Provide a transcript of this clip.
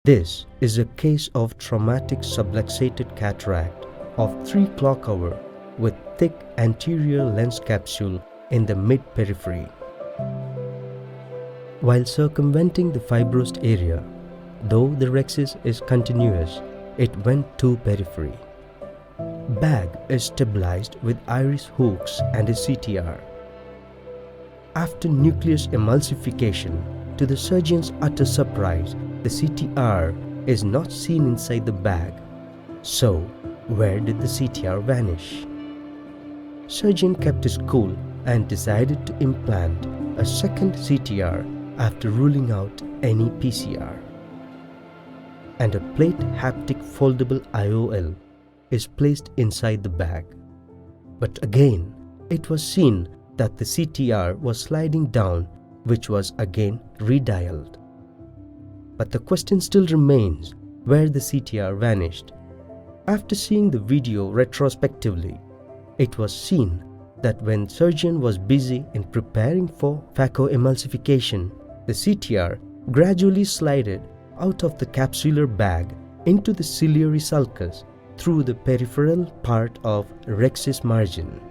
This is a case of traumatic subluxated cataract of 3 clock hour with thick anterior lens capsule in the mid-periphery. While circumventing the fibrosed area, though the rhexis is continuous, it went to periphery. Bag is stabilized with iris hooks and a CTR. After nucleus emulsification, to the surgeon's utter surprise, the CTR is not seen inside the bag. So, where did the CTR vanish? Surgeon kept his cool and decided to implant a second CTR after ruling out any PCR. And a plate haptic foldable IOL is placed inside the bag. But again, it was seen that the CTR was sliding down, which was again redialed. But the question still remains where the CTR vanished. After seeing the video retrospectively, it was seen that when surgeon was busy in preparing for phacoemulsification, the CTR gradually slided out of the capsular bag into the ciliary sulcus through the peripheral part of rhexis margin.